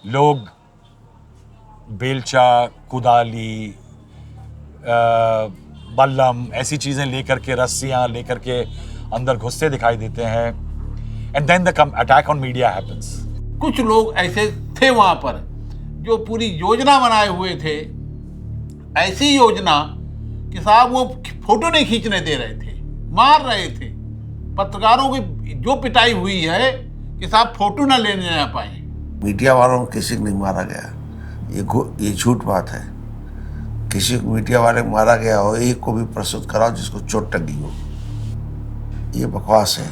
लोग बेलचा, कुदाली, बल्लम ऐसी चीजें लेकर के, रस्सियां लेकर के अंदर घुसते दिखाई देते हैं। And then the attack on media happens. कुछ लोग ऐसे थे वहां पर जो पूरी योजना बनाए हुए थे, ऐसी योजना कि साहब वो फोटो नहीं खींचने दे रहे थे, मार रहे थे। पत्रकारों की जो पिटाई हुई है कि साहब फोटो ना लेने आ पाए। मीडिया वालों को किसी को नहीं मारा गया, ये झूठ बात है। किसी को मीडिया वाले को मारा गया हो, एक को भी प्रस्तुत कराओ जिसको चोट लगी हो, ये बकवास है।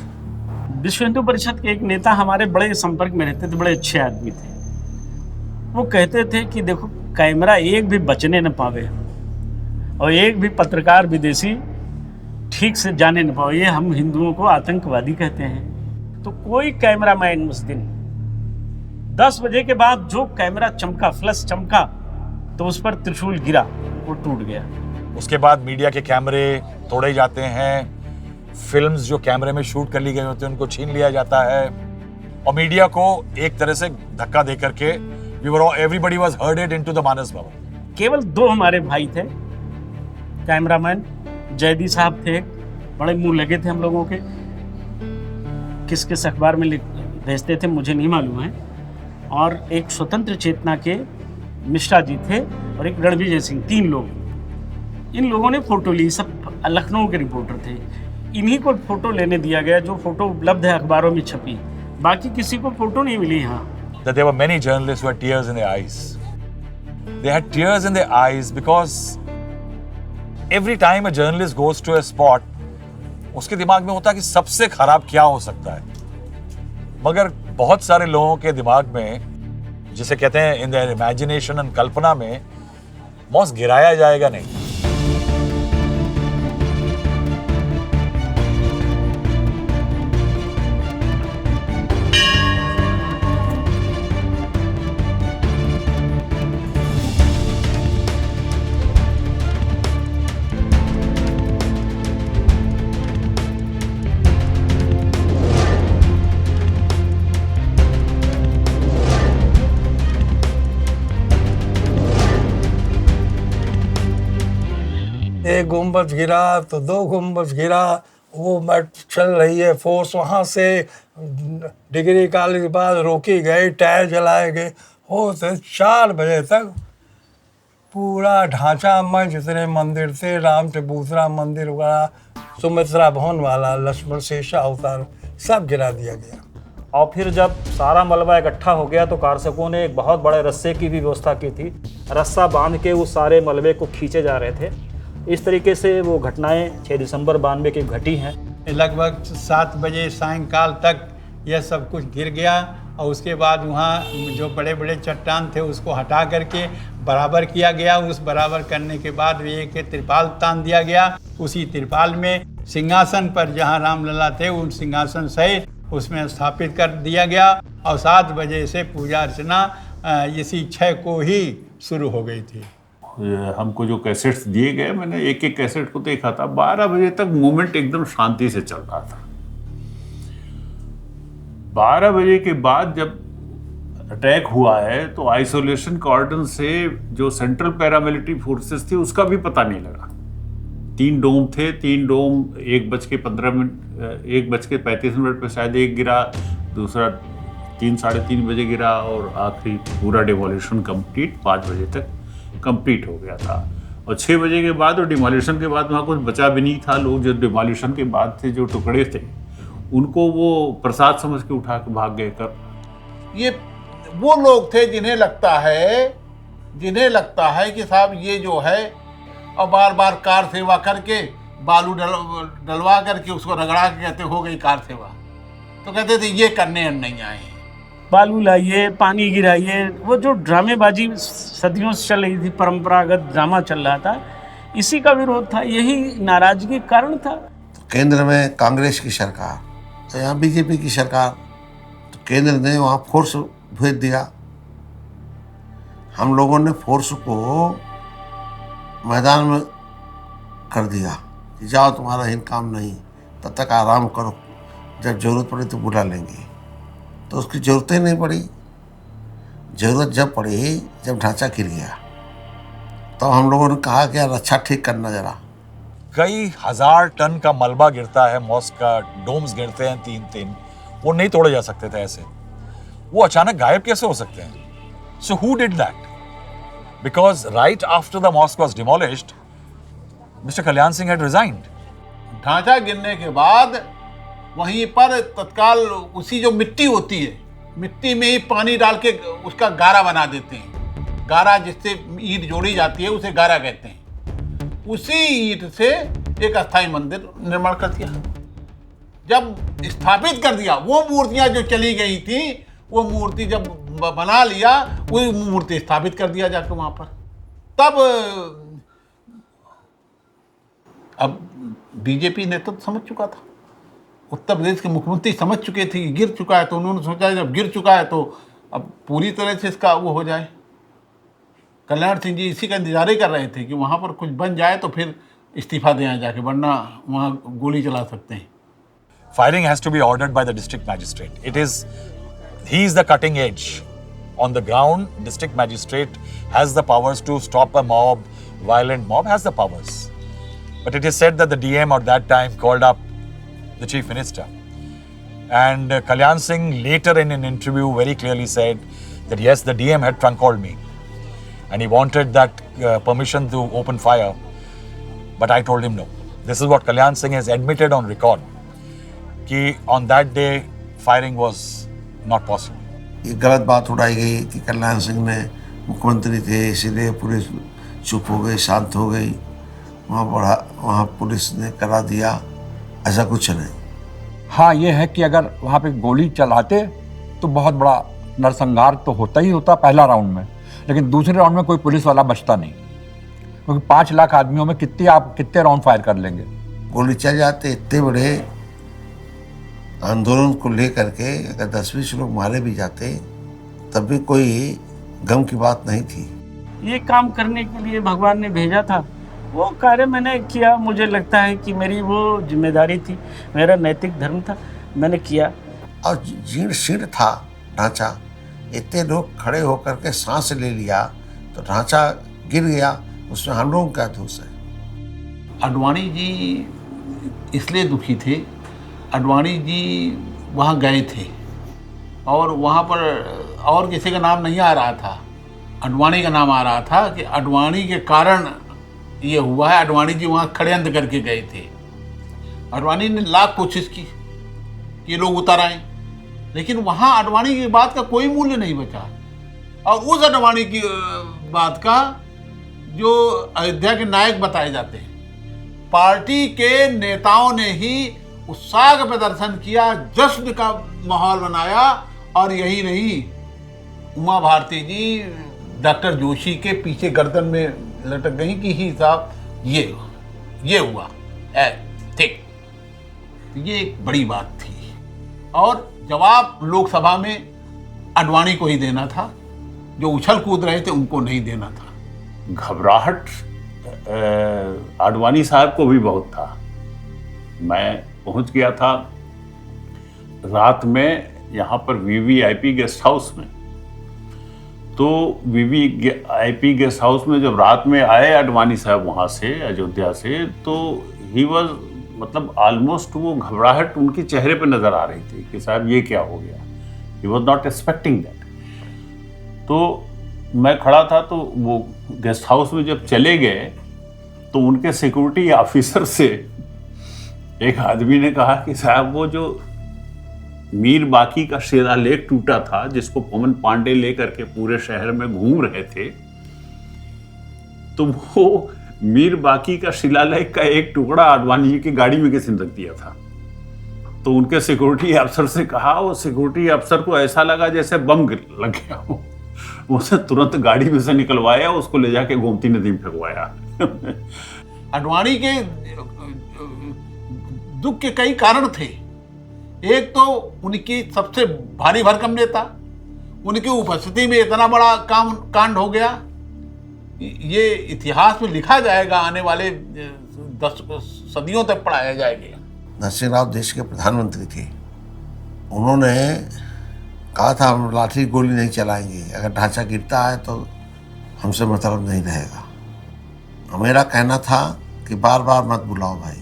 विश्व हिंदू परिषद के एक नेता हमारे बड़े संपर्क में रहते थे, बड़े अच्छे आदमी थे। वो कहते थे कि देखो, कैमरा एक भी बचने न पावे और एक भी पत्रकार विदेशी ठीक से जाने न पावे, ये हम हिंदुओं को आतंकवादी कहते हैं। तो कोई कैमरामैन उस दिन 10 बजे के बाद जो कैमरा चमका, फ्लश चमका, तो उस पर त्रिशूल गिरा, वो टूट गया। उसके बाद मीडिया के कैमरे तोड़े जाते हैं, फिल्म्स जो कैमरे में शूट कर ली गई होती है उनको छीन लिया जाता है, और मीडिया को एक तरह से धक्का दे करके everybody was हर्डेड into the Manas Bhavan. केवल 2 हमारे भाई थे कैमरामैन, जयदी साहब थे, बड़े मुंह लगे थे हम लोगों के, किस किस अखबार में भेजते थे मुझे नहीं मालूम है। और एक स्वतंत्र चेतना के मिश्रा जी थे और एक रणविजय सिंह, 3 लोग। इन लोगों ने फोटो ली, सब लखनऊ के रिपोर्टर थे। इन्हीं को फोटो लेने दिया गया, जो फोटो उपलब्ध है अखबारों में छपी, बाकी किसी को फोटो नहीं मिली। यहाँ that there were many journalists who had tears in their eyes. They had tears in their eyes because every time a journalist goes to a spot, उसके दिमाग में होता है कि सबसे खराब क्या हो सकता है, मगर बहुत सारे लोगों के दिमाग में, जिसे कहते हैं इन देयर इमेजिनेशन एंड कल्पना में, मौत गिराया जाएगा नहीं। एक गुम्बद गिरा तो 2 गुम्बद गिरा, वो मट चल रही है फोर्स, वहाँ से डिग्री कॉलेज के बाद रोकी गई, टायर जलाए गए, होते 4 बजे तक पूरा ढांचा में जितने मंदिर थे, राम चबूतरा मंदिर वगैरह, सुमित्रा भवन वाला, लक्ष्मण शेषा अवतार, सब गिरा दिया गया। और फिर जब सारा मलबा इकट्ठा हो गया तो कारसकों ने एक बहुत बड़े रस्से की भी व्यवस्था की थी। रस्सा बांध के उस सारे मलबे को खींचे जा रहे थे। इस तरीके से वो घटनाएं 6 दिसंबर 92 की घटी हैं। लगभग 7 बजे सायंकाल तक यह सब कुछ गिर गया, और उसके बाद वहाँ जो बड़े बड़े चट्टान थे उसको हटा करके बराबर किया गया। उस बराबर करने के बाद एक तिरपाल तान दिया गया। उसी तिरपाल में सिंहासन पर जहाँ रामलला थे, उन सिंहासन सहित उसमें स्थापित कर दिया गया, और 7 बजे से पूजा अर्चना इसी 6 को ही शुरू हो गई थी। हमको जो कैसेट्स दिए गए, मैंने एक एक कैसेट को देखा था। 12 बजे तक मूवमेंट एकदम शांति से चल रहा था। 12 बजे के बाद जब अटैक हुआ है तो आइसोलेशन कॉर्डन से जो सेंट्रल पैरामिलिट्री फोर्सेस थी उसका भी पता नहीं लगा। 3 डोम थे, 3 डोम 1:35 पे शायद एक गिरा, दूसरा 3 साढ़े 3 बजे गिरा, और आखिरी पूरा डिमोलिशन कंप्लीट 5 बजे तक कंप्लीट हो गया था। और 6 बजे के बाद और डिमोलिशन के बाद वहाँ कुछ बचा भी नहीं था। लोग जो डिमोलिशन के बाद थे, जो टुकड़े थे, उनको वो प्रसाद समझ के उठा के भाग गए। कर ये वो लोग थे जिन्हें लगता है कि साहब ये जो है, और बार बार कार सेवा करके बालू डलवा करके उसको रगड़ा के कहते हो गई कार सेवा, तो कहते थे ये करने नहीं आए, बालू लाइए, पानी गिराइए। वो जो ड्रामेबाजी सदियों से चल रही थी, परंपरागत ड्रामा चल रहा था, इसी का विरोध था, यही नाराजगी कारण था। केंद्र में कांग्रेस की सरकार, तो यहाँ बीजेपी की सरकार, तो केंद्र ने वहाँ फोर्स भेज दिया। हम लोगों ने फोर्स को मैदान में कर दिया कि जाओ, तुम्हारा इन काम नहीं, तब तक आराम करो, जब जरूरत पड़ी तो बुला लेंगे। तो उसकी ज़रूरत ही नहीं पड़ी। जरूरत जब पड़ी, जब ढांचा गिर गया, तो हम लोगों ने कहा कि यार अच्छा ठीक करना जरा। कई हजार टन का मलबा गिरता है, मॉस्क का डोम्स गिरते हैं 3-3, वो नहीं तोड़े जा सकते थे ऐसे। वो अचानक गायब कैसे हो सकते हैं? So who did that? Because right after the mosque was demolished, mister Kalyan Singh had resigned. ढांचा गिरने के बाद वहीं पर तत्काल उसी जो मिट्टी होती है, मिट्टी में ही पानी डाल के उसका गारा बना देते हैं। गारा जिससे ईंट जोड़ी जाती है उसे गारा कहते हैं। उसी ईंट से एक अस्थायी मंदिर निर्माण कर दिया। जब स्थापित कर दिया, वो मूर्तियां जो चली गई थी, वो मूर्ति जब बना लिया, वो मूर्ति स्थापित कर दिया जाकर वहां पर। तब अब बीजेपी नेतृत्व समझ चुका था, उत्तर प्रदेश के मुख्यमंत्री समझ चुके थे कि गिर चुका है, तो उन्होंने सोचा जब गिर चुका है तो अब पूरी तरह से इसका वो हो जाए। कल्याण सिंह जी इसी का इंतजार ही कर रहे थे कि वहाँ पर कुछ बन जाए तो फिर इस्तीफा दें जाके, वरना वहाँ गोली चला सकते हैं। Firing has to be ordered by the district magistrate. He is the cutting edge. On the ground, district magistrate has the powers to stop a mob, violent mob has the powers. But it is said that the DM at that time called up the chief minister. And Kalyan Singh later in an interview very clearly said that yes, the DM had trunk-called me. And he wanted that permission to open fire. But I told him no. This is what Kalyan Singh has admitted on record. कि on that day firing was not possible. ये गलत बात उड़ाई गई कि कल्याण सिंह ने मुख्यमंत्री थे इसीलिए पुलिस चुप हो गई, शांत हो गई, वहाँ पुलिस ने करा दिया, ऐसा कुछ नहीं। हाँ, ये है कि अगर वहाँ पे गोली चलाते तो बहुत बड़ा नरसंहार तो होता ही होता पहला राउंड में, लेकिन दूसरे राउंड में कोई पुलिस वाला बचता नहीं, क्योंकि 5 लाख आदमियों में कितने राउंड फायर कर लेंगे। गोली चल जाते, इतने बड़े आंदोलन को लेकर के अगर 10-20 लोग मारे भी जाते तब भी कोई गम की बात नहीं थी। ये काम करने के लिए भगवान ने भेजा था, वो कार्य मैंने किया। मुझे लगता है कि मेरी वो जिम्मेदारी थी, मेरा नैतिक धर्म था, मैंने किया। और जीर्ण शीर्ण था ढांचा, इतने लोग खड़े होकर के सांस ले लिया तो ढांचा गिर गया, उसमें हम लोगों का दोष है। आडवाणी जी इसलिए दुखी थे, आडवाणी जी वहाँ गए थे और वहाँ पर और किसी का नाम नहीं आ रहा था, आडवाणी का नाम आ रहा था कि आडवाणी के कारण ये हुआ है। आडवाणी जी वहाँ षड्यंत्र करके गए थे। आडवाणी ने लाख कोशिश की कि लोग उतर आए, लेकिन वहाँ आडवाणी की बात का कोई मूल्य नहीं बचा। और उस आडवाणी की बात का जो अयोध्या के नायक बताए जाते हैं, पार्टी के नेताओं ने ही उत्साह का प्रदर्शन किया, जश्न का माहौल बनाया। और यही नहीं, उमा भारती जी डॉक्टर जोशी के पीछे गर्दन में लटक गई कि ही साहब ये हुआ ठीक। ये एक बड़ी बात थी और जवाब लोकसभा में आडवाणी को ही देना था, जो उछल कूद रहे थे उनको नहीं देना था। घबराहट आडवाणी साहब को भी बहुत था। मैं पहुंच गया था रात में यहाँ पर वीवीआईपी गेस्ट हाउस में, तो वीवीआईपी गेस्ट हाउस में जब रात में आए आडवाणी साहब वहाँ से अयोध्या से, तो ही वॉज मतलब ऑलमोस्ट वो घबराहट उनके चेहरे पे नज़र आ रही थी कि साहब ये क्या हो गया। He was not expecting that. तो मैं खड़ा था, तो वो गेस्ट हाउस में जब चले गए तो उनके सिक्योरिटी ऑफिसर से एक आदमी ने कहा कि साहब वो जो मीर बाकी का शिलालेख टूटा था, जिसको पवन पांडे लेकर के पूरे शहर में घूम रहे थे, तो वो मीर बाकी का शिलालेख का एक टुकड़ा आडवाणी जी की गाड़ी में किसी ने रख दिया था। तो उनके सिक्योरिटी अफसर से कहा, वो सिक्योरिटी अफसर को ऐसा लगा जैसे बम लग गया हो। उसने तुरंत गाड़ी में से निकलवाया, उसको ले जाके गोमती नदी में फेंकवाया। आडवाणी के दुख के कई कारण थे। एक तो उनकी सबसे भारी भरकम नेता, उनकी उपस्थिति में इतना बड़ा कांड हो गया, ये इतिहास में लिखा जाएगा, आने वाले 10 सदियों तक पढ़ाया जाएगा। नरसिंह राव देश के प्रधानमंत्री थे, उन्होंने कहा था हम लाठी गोली नहीं चलाएंगे, अगर ढांचा गिरता है तो हमसे मतलब नहीं रहेगा। मेरा कहना था कि बार बार मत बुलाओ भाई,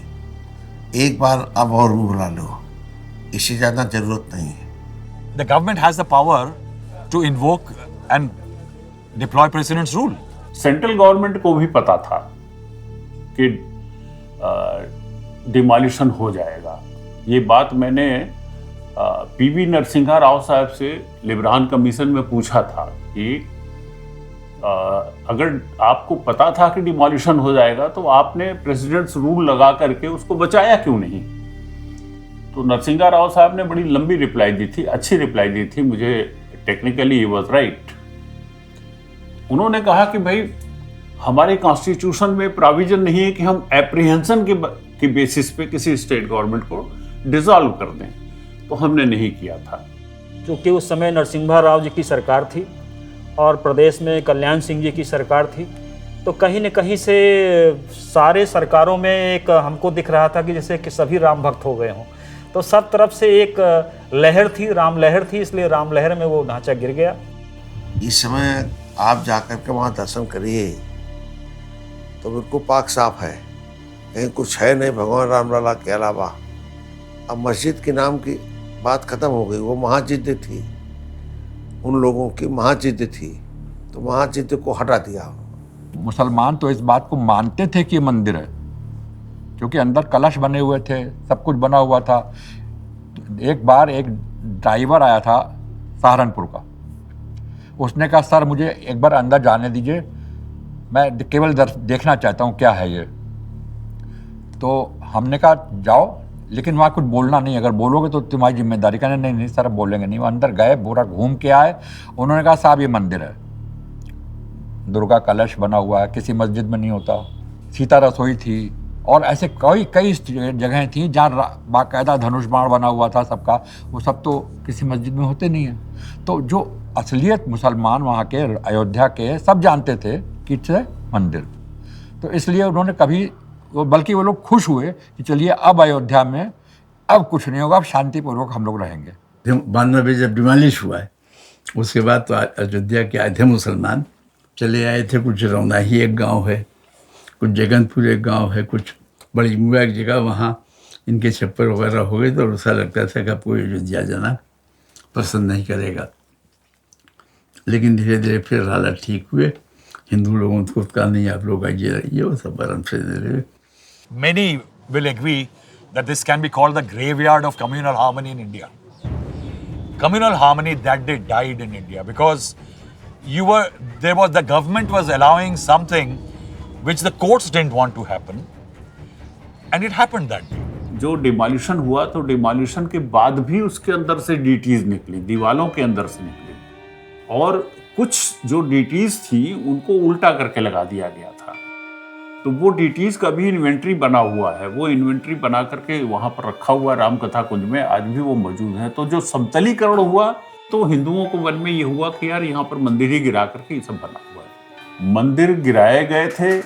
एक बार अब और बुला लो, इससे ज़्यादा ज़रूरत नहीं है। The government has the power to invoke and deploy president's rule. Central government को भी पता था कि डिमोलिशन हो जाएगा। ये बात मैंने पीवी नरसिम्हा राव साहब से लिब्रान कमीशन में पूछा था कि अगर आपको पता था कि डिमोलिशन हो जाएगा तो आपने प्रेसिडेंट्स रूल लगा करके उसको बचाया क्यों नहीं। तो नरसिम्हा राव साहब ने बड़ी लंबी रिप्लाई दी थी, अच्छी रिप्लाई दी थी, मुझे टेक्निकली ही वाज राइट। उन्होंने कहा कि भाई हमारे कॉन्स्टिट्यूशन में प्रोविजन नहीं है कि हम एप्रीहेंशन के बेसिस पे किसी स्टेट गवर्नमेंट को डिसॉल्व कर दें, तो हमने नहीं किया था। क्योंकि उस समय नरसिम्हा राव जी की सरकार थी और प्रदेश में कल्याण सिंह जी की सरकार थी, तो कहीं न कहीं से सारे सरकारों में एक हमको दिख रहा था कि जैसे कि सभी राम भक्त हो गए हों। तो सब तरफ से एक लहर थी, राम लहर थी, इसलिए राम लहर में वो ढांचा गिर गया। इस समय आप जाकर के वहाँ दर्शन करिए तो बिल्कुल पाक साफ है, कहीं कुछ है नहीं भगवान रामलला के अलावा। अब मस्जिद के नाम की बात खत्म हो गई, वो महाजिद्द थी, उन लोगों की महाजिद्द थी, तो महाजिद्द को हटा दिया। मुसलमान तो इस बात को मानते थे कि मंदिर है, क्योंकि अंदर कलश बने हुए थे, सब कुछ बना हुआ था। एक बार एक ड्राइवर आया था सहारनपुर का, उसने कहा सर मुझे एक बार अंदर जाने दीजिए, मैं केवल देखना चाहता हूँ क्या है ये। तो हमने कहा जाओ, लेकिन वहाँ कुछ बोलना नहीं, अगर बोलोगे तो तुम्हारी जिम्मेदारी। कहने नहीं नहीं सर बोलेंगे नहीं। वो अंदर गए, पूरा घूम के आए, उन्होंने कहा साहब ये मंदिर है, दुर्गा कलश बना हुआ है, किसी मस्जिद में नहीं होता। सीता रसोई थी और ऐसे कई जगहें थी जहाँ बाकायदा धनुष बाण बना हुआ था सबका, वो सब तो किसी मस्जिद में होते नहीं हैं। तो जो असलियत मुसलमान वहाँ के अयोध्या के सब जानते थे कि इससे मंदिर, तो इसलिए उन्होंने कभी बल्कि वो लोग खुश हुए कि चलिए अब अयोध्या में अब कुछ नहीं होगा, अब शांतिपूर्वक हम लोग रहेंगे। 92 जब डिमोलिश हुआ है उसके बाद तो अयोध्या के आए थे मुसलमान, चले आए थे। कुछ रौनाही एक गांव है, कुछ जगनपुर एक गांव है, कुछ बड़ी मुआ एक जगह, वहाँ इनके छप्पर वगैरह हो गए तो ऐसा लगता था कि कोई अयोध्या जाना पसंद नहीं करेगा। लेकिन धीरे धीरे फिर हालात ठीक हुए, हिंदू लोगों को कहा नहीं आप लोग आइए रहिए, वो सब आराम से रहे। Many will agree that this can be called the graveyard of communal harmony in India. Communal harmony that day died in India because the government was allowing something which the courts didn't want to happen, and it happened that day. जो demolition हुआ तो demolition के बाद भी उसके अंदर से deities निकली, दीवालों के अंदर से निकली, और कुछ जो डीटीज थी उनको उल्टा करके लगा दिया गया था। तो वो डीटीज का भी इन्वेंट्री बना हुआ है, वो इन्वेंट्री बना करके वहाँ पर रखा हुआ रामकथा कुंज में, आज भी वो मौजूद है। तो जो समतलीकरण हुआ तो हिंदुओं को मन में ये हुआ कि यार यहाँ पर मंदिर ही गिरा करके ये सब बना हुआ है। मंदिर गिराए गए थे,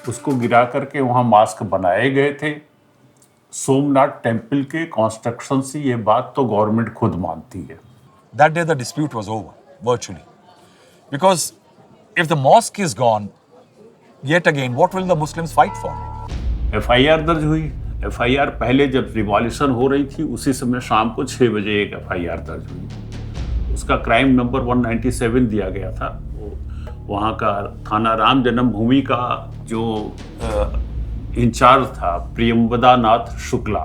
उसको गिरा करके वहाँ मास्क बनाए गए थे। सोमनाथ टेम्पल के कंस्ट्रक्शन से ये बात तो गवर्नमेंट खुद मानती है। That day the dispute was over, virtually. Because if the mosque is gone, yet again, what will the Muslims fight for? FIR दर्ज हुई। FIR पहले जब रिवॉल्यूशन हो रही थी उसी समय शाम को 6 बजे एक FIR दर्ज हुई। उसका क्राइम नंबर 197 दिया गया था। वहाँ का थाना राम जन्मभूमि का जो इंचार्ज था प्रियंवदा नाथ शुक्ला,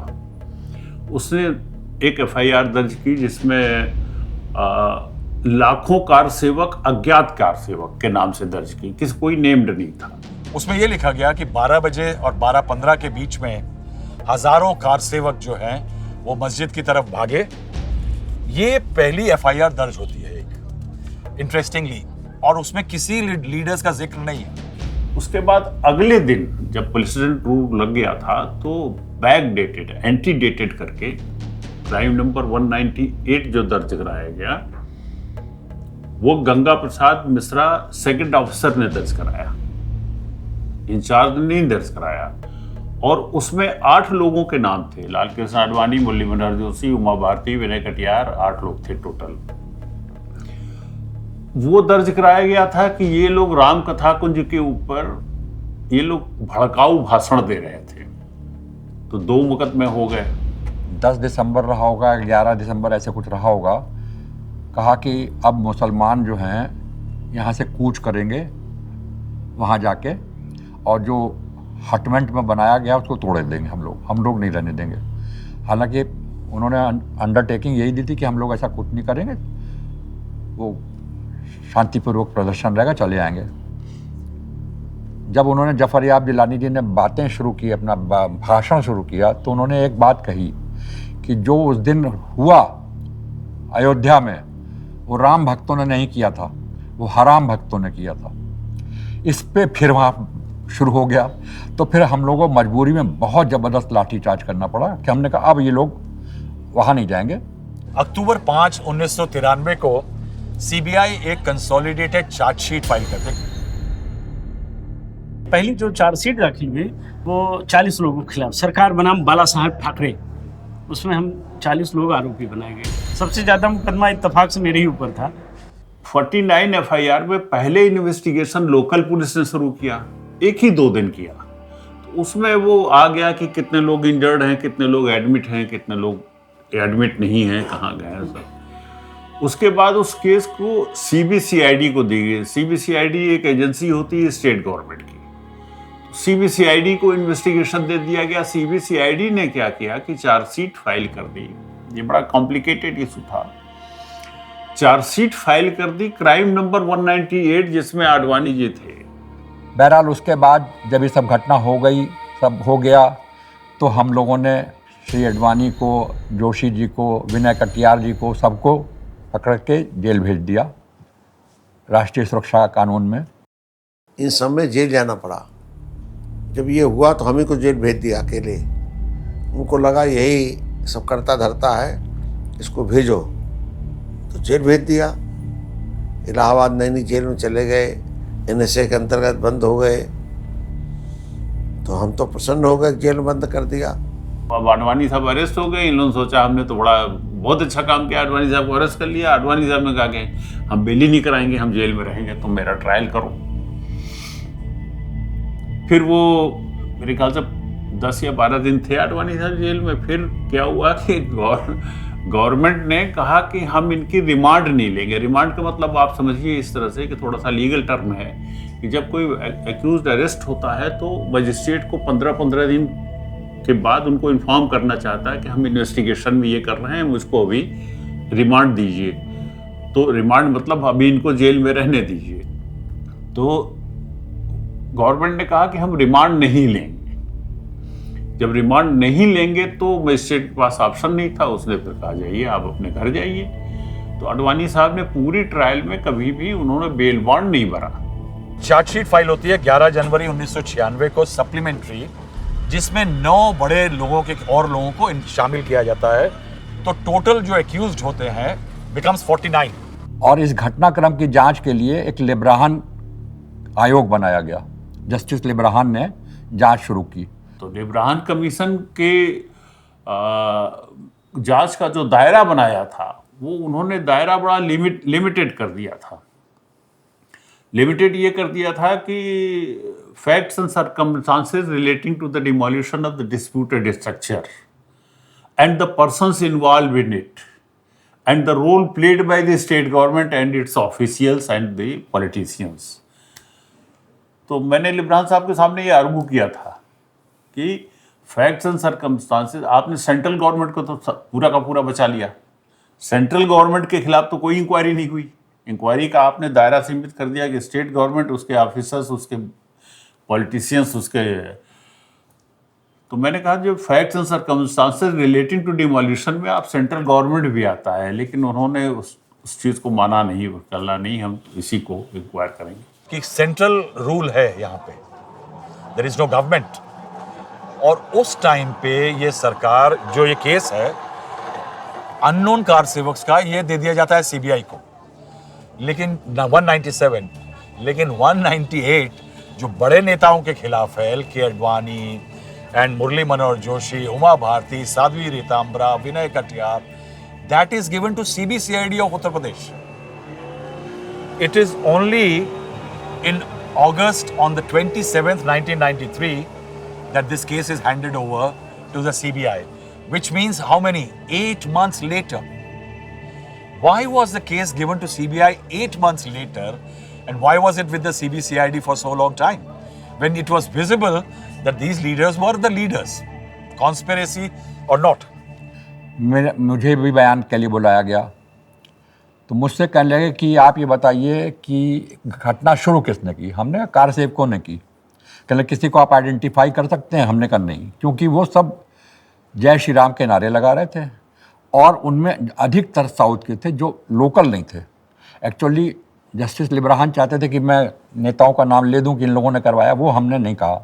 उसने एक FIR दर्ज की जिसमें लाखों कार सेवक अज्ञात कार सेवक के नाम से दर्ज की, किसी कोई नेम्ड नहीं था। उसमें यह लिखा गया कि 12 बजे और 12:15 के बीच में हजारों कार सेवक जो हैं वो मस्जिद की तरफ भागे। ये पहली FIR दर्ज होती है एक, इंटरेस्टिंगली, और उसमें किसी लीडर्स का जिक्र नहीं है। उसके बाद अगले दिन जब प्रेसिडेंट रूल लग गया था तो बैक डेटेड, एंटी डेटेड करके क्राइम नंबर 198 जो दर्ज कराया गया वो गंगा प्रसाद मिश्रा सेकंड ऑफिसर ने दर्ज कराया, इंचार्ज ने नहीं दर्ज कराया। और उसमें 8 लोगों के नाम थे, लाल कृष्ण आडवाणी, मुरली मनोहर जोशी, उमा भारती, विनय कटियार, 8 लोग थे टोटल। वो दर्ज कराया गया था कि ये लोग राम कथा कुंज के ऊपर ये लोग भड़काऊ भाषण दे रहे थे, तो 2 मुकदमे हो गए। 10 दिसंबर रहा होगा, 11 दिसंबर ऐसे कुछ रहा होगा। कहा कि अब मुसलमान जो हैं यहाँ से कूच करेंगे वहाँ जाके, और जो हटमेंट में बनाया गया उसको तोड़ देंगे हम लोग नहीं रहने देंगे। हालांकि उन्होंने अंडरटेकिंग यही दी थी कि हम लोग ऐसा कुछ नहीं करेंगे, वो शांतिपूर्वक प्रदर्शन रहेगा, चले आएंगे। जब उन्होंने जफर याब जिलानी जी ने बातें शुरू की, अपना भाषण शुरू किया, तो उन्होंने एक बात कही कि जो उस दिन हुआ अयोध्या में वो राम भक्तों ने नहीं किया था, वो हराम भक्तों ने किया था। इस पे फिर वहाँ शुरू हो गया। तो फिर हम लोगों को मजबूरी में बहुत ज़बरदस्त लाठीचार्ज करना पड़ा कि हमने कहा अब ये लोग वहाँ नहीं जाएंगे। अक्टूबर 5, 1993 को सीबीआई एक कंसोलिडेटेड चार्जशीट फाइल करते। पहली जो चार्जशीट दाखिल हुई वो 40 लोगों के खिलाफ, सरकार बनाम बाला साहब ठाकरे, उसमें हम 40 लोग आरोपी बनाए गए। सबसे ज़्यादा मुकदमा इत्तेफाक से मेरे ही ऊपर था। 49 एफआईआर में पहले इन्वेस्टिगेशन लोकल पुलिस ने शुरू किया, 1 ही 2 दिन किया, तो उसमें वो आ गया कि कितने लोग इंजर्ड हैं, कितने लोग एडमिट हैं, कितने लोग एडमिट नहीं हैं, कहाँ गए हैं सब। उसके बाद उस केस को सीबीसीआईडी को दी गई। सीबीसीआईडी एक एजेंसी होती है स्टेट गवर्नमेंट की। सीबीसीआईडी को इन्वेस्टिगेशन दे दिया गया। सीबीसीआईडी ने क्या किया कि चार्जशीट फाइल कर दी। ये बड़ा कॉम्प्लिकेटेड इशू था। चार्जशीट फाइल कर दी, क्राइम नंबर 198, जिसमें आडवाणी जी थे। बहरहाल उसके बाद जब ये सब घटना हो गई, सब हो गया, तो हम लोगों ने श्री अडवाणी को, जोशी जी को, विनय कटियार जी को, सबको पकड़ के जेल भेज दिया राष्ट्रीय सुरक्षा कानून में। इन सब में जेल जाना पड़ा। जब ये हुआ तो हमें को जेल भेज दिया अकेले। उनको लगा यही सब करता धरता है, इसको भेजो, तो जेल भेज दिया। इलाहाबाद नैनी जेल में चले गए, NSA के अंतर्गत बंद हो गए। तो हम तो प्रसन्न हो गए, जेल बंद कर दिया। अब आडवाणी साहब अरेस्ट हो गए। इन लोगों ने सोचा हमने तो बहुत अच्छा काम किया, आडवाणी साहब को अरेस्ट कर लिया। आडवाणी साहब ने कहा कि हम बेल ही नहीं कराएंगे, हम जेल में रहेंगे, तुम मेरा ट्रायल करो। फिर वो मेरे ख्याल से 10 या 12 दिन थे आडवाणी साहब जेल में। फिर क्या हुआ कि गवर्नमेंट ने कहा कि हम इनकी रिमांड नहीं लेंगे। रिमांड का मतलब आप समझिए इस तरह से कि थोड़ा सा लीगल टर्म है कि जब कोई एक्यूज्ड अरेस्ट होता है तो मजिस्ट्रेट को 15-15 दिन के बाद उनको इन्फॉर्म करना चाहता है कि हम इन्वेस्टिगेशन में ये कर रहे हैं, मुझको अभी रिमांड दीजिए। तो रिमांड मतलब अभी इनको जेल में रहने दीजिए। तो गवर्नमेंट ने कहा कि हम रिमांड नहीं लेंगे। जब रिमांड नहीं लेंगे तो मजिस्ट्रेट के पास ऑप्शन नहीं था, उसने फिर कहा जाइए आप अपने घर जाइए। तो आडवाणी साहब ने पूरी ट्रायल में कभी भी उन्होंने बेल बॉन्ड नहीं भरा। चार्जशीट फाइल होती है 11 जनवरी 1996 को सप्लीमेंट्री, जिसमें 9 बड़े लोगों के और लोगों को शामिल किया जाता है। तो टोटल जो एक्यूज्ड होते हैं बिकम्स 49। और इस घटनाक्रम की जांच के लिए एक लिब्राहन आयोग बनाया गया। जस्टिस लिब्राहन ने जांच शुरू की। तो लिब्राहन कमीशन के जांच का जो दायरा बनाया था वो उन्होंने दायरा बड़ा लिमिटेड कर दिया था। लिमिटेड ये कर दिया था कि facts and circumstances relating to the demolition of the disputed structure and the persons involve in it and the role played by the state government and its officials and the politicians. तो मैंने लिब्राहन साहब के सामने ये argue किया था कि facts and circumstances, आपने सेंट्रल गवर्नमेंट को तो पूरा का पूरा बचा लिया। सेंट्रल गवर्नमेंट के खिलाफ तो कोई इंक्वायरी नहीं हुई। इंक्वायरी का आपने दायरा सीमित कर दिया कि स्टेट गवर्नमेंट, उसके ऑफिसर्स, उसके पॉलिटिशियंस, उसके। तो मैंने कहा जो facts and circumstances relating to demolition में आप सेंट्रल गवर्नमेंट भी आता है, लेकिन उन्होंने उस चीज़ को माना नहीं, कहा नहीं हम इसी को इंक्वायर करेंगे कि सेंट्रल रूल है यहाँ पे, देयर इज नो गवर्नमेंट। और उस टाइम पे ये सरकार, जो ये केस है अननोन कार सेवक्स का, ये दे दिया जाता है सीबीआई को। लेकिन 197, लेकिन 198 जो बड़े नेताओं के खिलाफ है, LK Advani and Murli Manohar Joshi, Uma Bharti, Sadhvi Ritambara, Vinay Katiyar, that is given to CBCID of Uttar Pradesh. it is only in August on the 27th, 1993 that this case is handed over to the CBI, which means how many? 8 months later. Why was the case given to CBI 8 months later, and why was it with the CBCID for so long time? When it was visible that these leaders were the leaders, conspiracy or not. मुझे भी बयान के लिए बुलाया गया, तो मुझसे कहने लगे कि आप ये बताइए कि घटना शुरू किसने की। हमने कहा कार सेवकों ने की। कहने किसी को आप आइडेंटिफाई कर सकते हैं? हमने कहा नहीं, क्योंकि वो सब जय श्री राम के नारे लगा रहे थे और उनमें अधिकतर साउथ के थे जो लोकल नहीं थे। एक्चुअली जस्टिस लिब्राहन चाहते थे कि मैं नेताओं का नाम ले दूं कि इन लोगों ने करवाया, वो हमने नहीं कहा।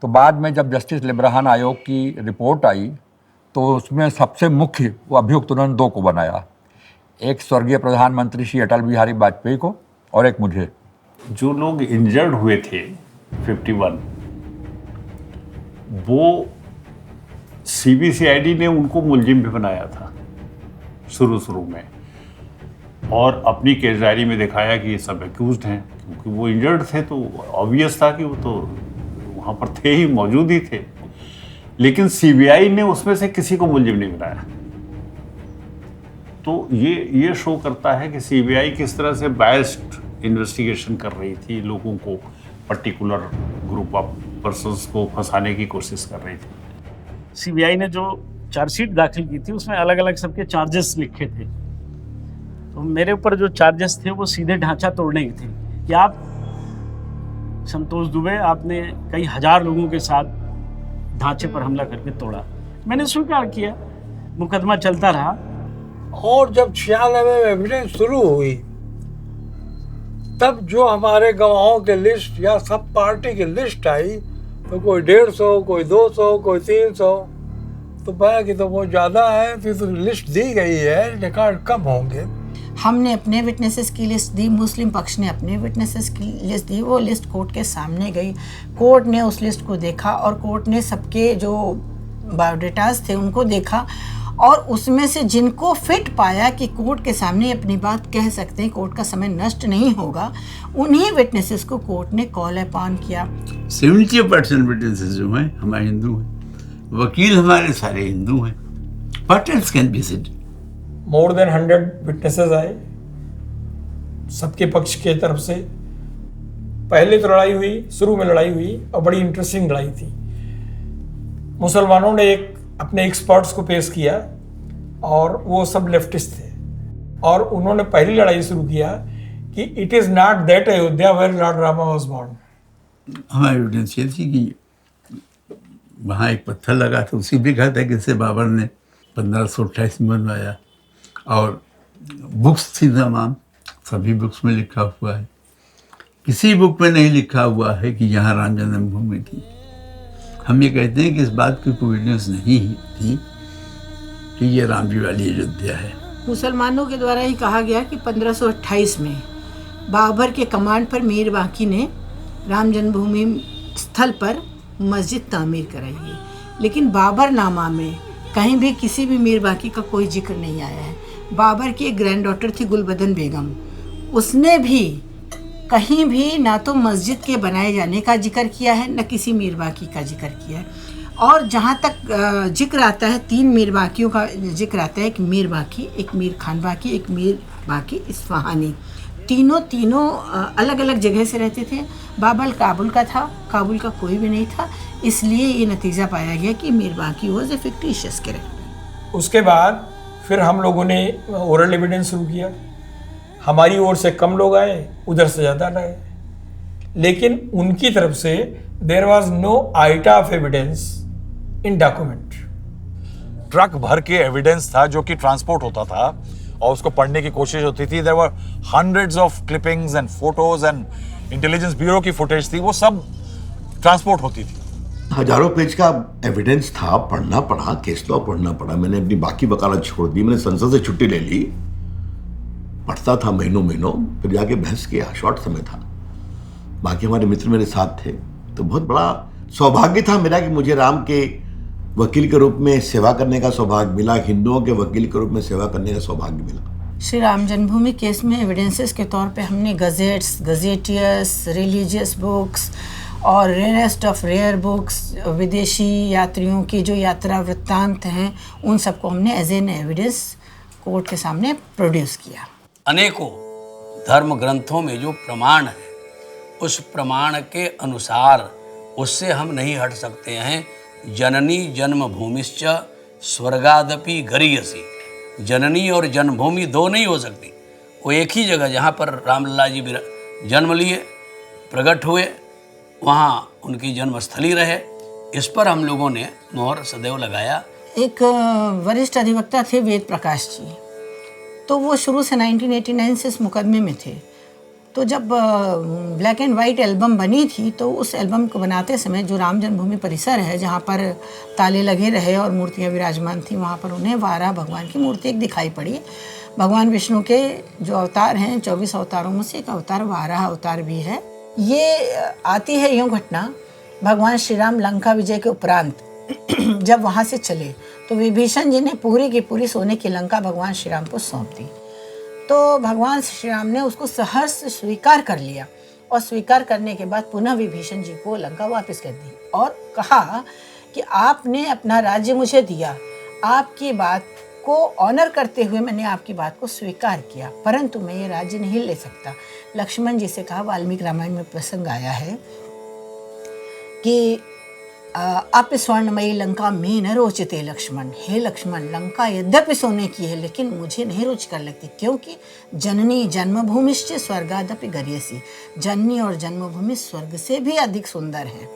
तो बाद में जब जस्टिस लिब्राहन आयोग की रिपोर्ट आई तो उसमें सबसे मुख्य वो अभियुक्त उन्होंने 2 को बनाया, एक स्वर्गीय प्रधानमंत्री श्री अटल बिहारी वाजपेयी को और एक मुझे। जो लोग इंजर्ड हुए थे 51, वो CBCID ने उनको मुलजिम भी बनाया था शुरू में, और अपनी केस डायरी में दिखाया कि ये सब एक्यूज्ड हैं, क्योंकि वो इंजर्ड थे तो ऑब्वियस था कि वो तो वहाँ पर थे ही, मौजूद ही थे। लेकिन CBI ने उसमें से किसी को मुलजिम नहीं बनाया। तो ये शो करता है कि CBI किस तरह से बायस्ड इन्वेस्टिगेशन कर रही थी, लोगों को, पर्टिकुलर ग्रुप ऑफ पर्सन्स को फंसाने की कोशिश कर रही थी। सीबीआई ने जो चार्जशीट दाखिल की थी उसमें अलग अलग सबके चार्जेस लिखे थे। तो मेरे ऊपर जो चार्जेस थे वो सीधे ढांचा तोड़ने के थे कि आप संतोष दुबे, आपने कई हजार लोगों के साथ ढांचे पर हमला करके तोड़ा। मैंने स्वीकार किया, मुकदमा चलता रहा। और जब 96 में एविडेंस शुरू हुई तब जो हमारे गवाहों के लिस्ट या सब पार्टी की लिस्ट आई तो कोई 150, कोई 200, कोई 300, तो मैं कि तो वो ज़्यादा है, फिर तो लिस्ट दी गई है, रिकॉर्ड कम होंगे। हमने अपने विटनेसेस की लिस्ट दी, मुस्लिम पक्ष ने अपने विटनेसेस की लिस्ट दी। वो लिस्ट कोर्ट के सामने गई, कोर्ट ने उस लिस्ट को देखा और कोर्ट ने सबके जो बायोडेटास थे उनको देखा और उसमें से जिनको फिट पाया कि कोर्ट के सामने अपनी बात कह सकते हैं, कोर्ट का समय नष्ट नहीं होगा, उन्हीं विटनेसेस को कोर्ट ने कॉल अपॉन किया। 70% विटनेसेस जो हैं हमारे हिंदू हैं, वकील हमारे सारे हिंदू हैं। What else can be said? More than 100 witnesses आए सबके पक्ष के तरफ से। पहले तो लड़ाई हुई, शुरू में लड़ाई हुई और बड़ी इंटरेस्टिंग लड़ाई थी। मुसलमानों ने अपने एक्सपर्ट्स को पेश किया और वो सब लेफ्टिस्ट थे और उन्होंने पहली लड़ाई शुरू किया कि it is not that Ayodhya where Lord Rama was born. हमारी एविडेंस ये थी कि वहाँ एक पत्थर लगा था, उसी भी कहा था कि इसे बाबर ने 1528 में बनवाया, और बुक्स थी तमाम, सभी बुक्स में लिखा हुआ है। किसी बुक में नहीं लिखा हुआ है कि यहाँ राम जन्मभूमि थी। हम ये कहते हैं कि इस बात की कोई एविडेंस नहीं थी कि ये राम जी वाली अयोध्या है। मुसलमानों के द्वारा ही कहा गया कि 1528 में बाबर के कमांड पर मीर बाकी ने राम जन्मभूमि स्थल पर मस्जिद तामीर कराई है, लेकिन बाबरनामा में कहीं भी किसी भी मीर बाकी का कोई जिक्र नहीं आया है। बाबर की एक ग्रैंड डॉटर थी गुलबदन बेगम, उसने भी कहीं भी ना तो मस्जिद के बनाए जाने का जिक्र किया है, न किसी मीर बाकी का जिक्र किया है। और जहाँ तक जिक्र आता है, 3 मीर बाकियों का जिक्र आता है, एक मीर बाकी, एक मीर खान बाकी, एक मीर बाकी इस्फहानी। तीनों अलग अलग जगह से रहते थे। बाबर काबुल का था, काबुल का कोई भी नहीं था, इसलिए ये नतीजा पाया गया कि मीर बाकी वॉज ए फिक्टिशियस कैरेक्टर। उसके बाद फिर हम लोगों ने ओरल एविडेंस शुरू किया। हमारी ओर से कम लोग आए, उधर से ज़्यादा आए, लेकिन उनकी तरफ से there was no iota of evidence in document. Truck भर के एविडेंस था जो कि ट्रांसपोर्ट होता था और उसको पढ़ने की कोशिश होती थी। There were hundreds of clippings and photos and Intelligence Bureau की फुटेज थी, वो सब ट्रांसपोर्ट होती थी। हजारों पेज का एविडेंस था, पढ़ना पड़ा, केस लॉ पढ़ना पड़ा। मैंने अपनी बाकी वकालत छोड़ दी, मैंने संसद से छुट्टी ले ली, पढ़ता था महीनों, फिर जाके बहस किया। शॉर्ट समय था, बाकी हमारे मित्र मेरे साथ थे। तो बहुत बड़ा सौभाग्य था मेरा कि मुझे राम के वकील के रूप में सेवा करने का सौभाग्य मिला, हिंदुओं के वकील के रूप में सेवा करने का सौभाग्य मिला। श्री राम जन्मभूमि केस में एविडेंसेस के तौर पे हमने गजेट्स, गजेटियर्स, रिलीजियस बुक्स और रेयरेस्ट ऑफ रेयर बुक्स, विदेशी यात्रियों की जो यात्रा वृत्तांत हैं, उन सबको हमने एज एन एविडेंस कोर्ट के सामने प्रोड्यूस किया। अनेकों धर्म ग्रंथों में जो प्रमाण है, उस प्रमाण के अनुसार उससे हम नहीं हट सकते हैं। जननी जन्मभूमिश्च स्वर्गादपि गरीयसी। जननी और जन्मभूमि दो नहीं हो सकती, वो एक ही जगह जहाँ पर रामलला जी जन्म लिए, प्रकट हुए, वहाँ उनकी जन्मस्थली रहे। इस पर हम लोगों ने मोहर सदैव लगाया। एक वरिष्ठ अधिवक्ता थे वेद प्रकाश जी, तो वो शुरू से 1989 से इस मुकदमे में थे। तो जब ब्लैक एंड वाइट एल्बम बनी थी, तो उस एल्बम को बनाते समय जो राम जन्मभूमि परिसर है, जहाँ पर ताले लगे रहे और मूर्तियाँ विराजमान थी, वहाँ पर उन्हें वाराह भगवान की मूर्ति एक दिखाई पड़ी। भगवान विष्णु के जो अवतार हैं, 24 अवतारों में से एक अवतार वाराह अवतार भी है। ये आती है यूँ घटना, भगवान श्री राम लंका विजय के उपरांत जब वहाँ से चले, तो विभीषण जी ने पूरी की पूरी सोने की लंका भगवान श्री राम को सौंप दी। तो भगवान श्री राम ने उसको सहर्ष स्वीकार कर लिया, और स्वीकार करने के बाद पुनः विभीषण जी को लंका वापस कर दी और कहा कि आपने अपना राज्य मुझे दिया, आपकी बात को ऑनर करते हुए मैंने आपकी बात को स्वीकार किया, परंतु मैं ये राज्य नहीं ले सकता। लक्ष्मण जी से कहा, वाल्मीकि रामायण में प्रसंग आया है कि आप स्वर्णमयी लंका में न रोचते लक्ष्मण। हे लक्ष्मण, लंका यद्यपि सोने की है, लेकिन मुझे नहीं रुचिकर लगती, क्योंकि जननी जन्मभूमिश्च स्वर्गादपि गरीयसी। जननी और जन्मभूमि स्वर्ग से भी अधिक सुंदर है।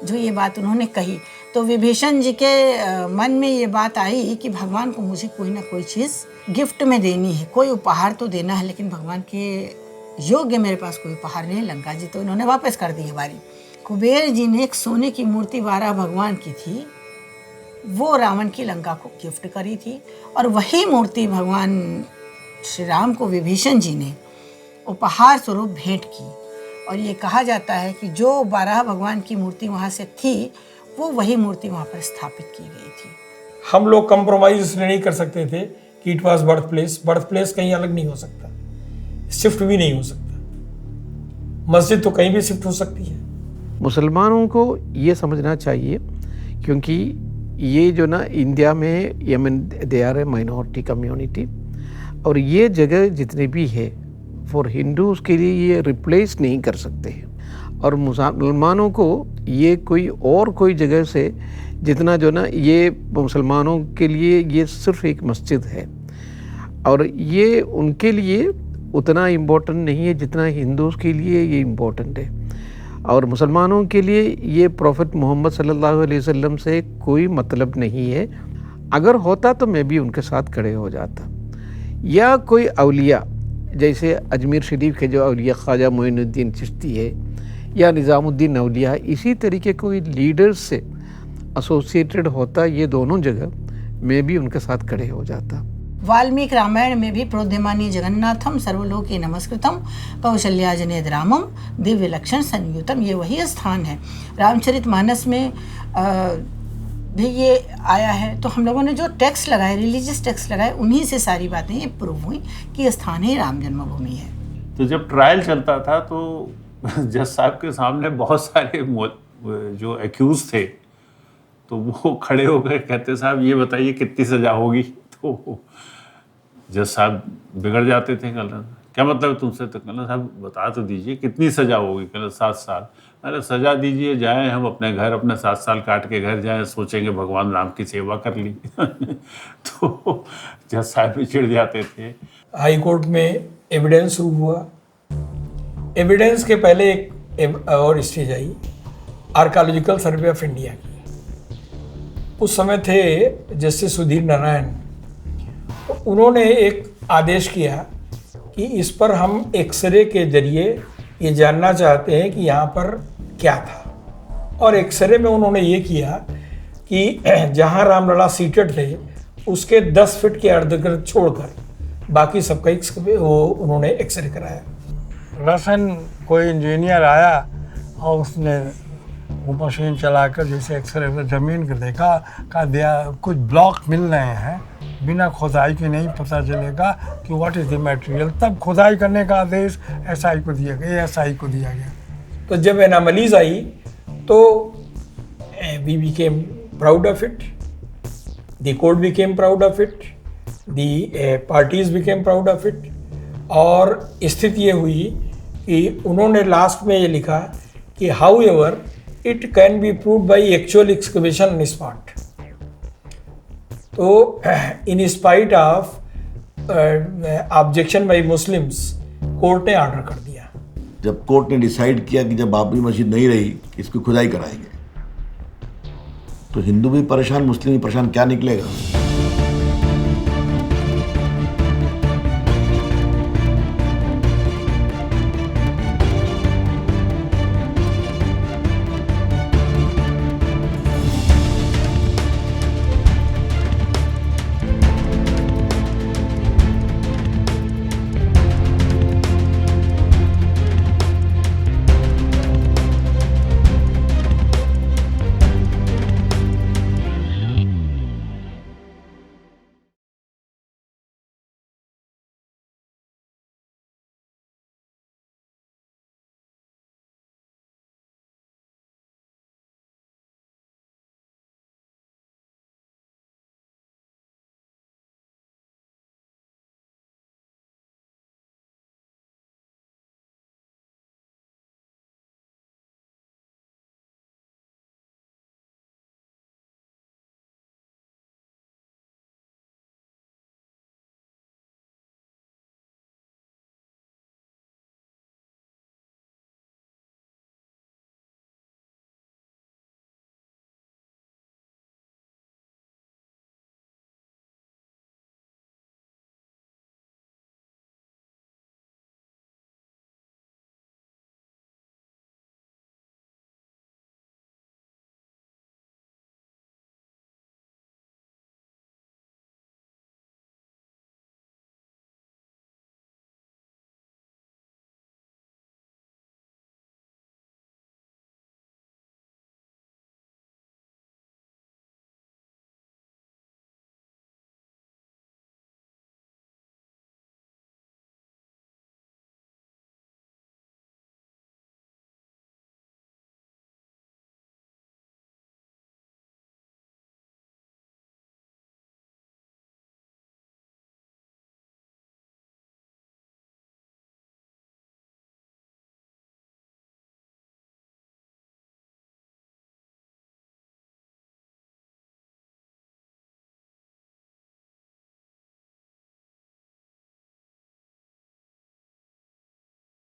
जो ये बात उन्होंने कही, तो विभीषण जी के मन में ये बात आई कि भगवान को मुझे कोई ना कोई चीज़ गिफ्ट में देनी है, कोई उपहार तो देना है, लेकिन भगवान के योग्य मेरे पास कोई उपहार नहीं। लंका जी तो इन्होंने वापस कर दी हमारी। कुबेर जी ने एक सोने की मूर्ति वाराह भगवान की थी, वो रावण की लंका को गिफ्ट करी थी, और वही मूर्ति भगवान श्री राम को विभीषण जी ने उपहार स्वरूप भेंट की। और ये कहा जाता है कि जो वाराह भगवान की मूर्ति वहाँ से थी, वो वही मूर्ति वहाँ पर स्थापित की गई थी। हम लोग कंप्रोमाइज इसलिए नहीं कर सकते थे कि इट वाज बर्थ प्लेस कहीं अलग नहीं हो सकता, शिफ्ट भी नहीं हो सकता। मस्जिद तो कहीं भी शिफ्ट हो सकती है। मुसलमानों को ये समझना चाहिए, क्योंकि ये जो ना इंडिया में Yemen they are a minority community, और ये जगह जितने भी है फॉर हिंदूज़ के लिए ये रिप्लेस नहीं कर सकते हैं। और मुसलमानों को ये कोई जगह से जितना जो ना ये मुसलमानों के लिए ये सिर्फ एक मस्जिद है, और ये उनके लिए उतना इम्पोर्टेंट नहीं है जितना हिंदूज़ के लिए ये इम्पोर्टेंट है। और मुसलमानों के लिए ये प्रॉफिट मोहम्मद सल्लल्लाहु अलैहि वसल्लम से कोई मतलब नहीं है। अगर होता तो मैं भी उनके साथ खड़े हो जाता, या कोई औलिया, जैसे अजमेर शरीफ के जो औलिया ख्वाजा मोइनुद्दीन चिश्ती है या निज़ामुद्दीन औलिया, इसी तरीके कोई लीडर्स से एसोसिएटेड होता ये दोनों जगह, मैं भी उनके साथ खड़े हो जाता। वाल्मीकि रामायण में भी प्रोद्यमानी जगन्नाथम सर्वलोके नमस्कृतम कौशल्याजनेद रामम दिव्य लक्षण संयुतम, ये वही स्थान है। रामचरितमानस में भी ये आया है। तो हम लोगों ने जो टेक्स्ट लगाए, रिलीजियस टेक्स्ट लगाए, उन्हीं से सारी बातें ये प्रूव हुई कि ये स्थान ही राम जन्मभूमि है। तो जब ट्रायल चलता था तो जज साहब के सामने बहुत सारे जो एक्यूज थे, तो वो खड़े हो गए, कहते साहब ये बताइए कितनी सज़ा होगी। तो जज साहब बिगड़ जाते थे, कहना क्या मतलब है तुमसे, तो कहना साहब बता तो दीजिए कितनी सज़ा होगी। कहना 7 साल। अरे सज़ा दीजिए, जाएं हम अपने घर, अपने 7 साल काट के घर जाएं, सोचेंगे भगवान राम की सेवा कर ली। तो जज साहब भी चिढ़ जाते थे। हाई कोर्ट में एविडेंस शुरू हुआ। एविडेंस के पहले एक और stage I, archaeological survey of India की। उस समय थे जस्टिस सुधीर नारायण। उन्होंने एक आदेश किया कि इस पर हम एक्सरे के जरिए ये जानना चाहते हैं कि यहाँ पर क्या था। और एक्सरे में उन्होंने ये किया कि जहाँ रामलला सीटेड थे उसके 10 फीट के अर्धगिर्द छोड़कर बाकी सबका वो उन्होंने एक्सरे कराया। रसन कोई इंजीनियर आया और उसने वो मशीन चलाकर जैसे एक्सरे में ज़मीन को देखा, कहा दिया कुछ ब्लॉक मिल रहे हैं बिना खुदाई के नहीं पता चलेगा कि व्हाट इज़ द मटेरियल। तब खुदाई करने का आदेश एसआई को दिया गया, एएसआई को दिया गया। तो जब एनामलीज आई तो we became proud of it, the court became proud of it, the parties became proud of it. और स्थिति ये हुई कि उन्होंने लास्ट में ये लिखा कि however it can be prove by actual excavation on spot. तो in spite of objection by Muslims court ने ऑर्डर कर दिया। जब कोर्ट ने डिसाइड किया कि जब बाबरी मस्जिद नहीं रही इसकी खुदाई कराएंगे, तो हिंदू भी परेशान, मुस्लिम भी परेशान, क्या निकलेगा?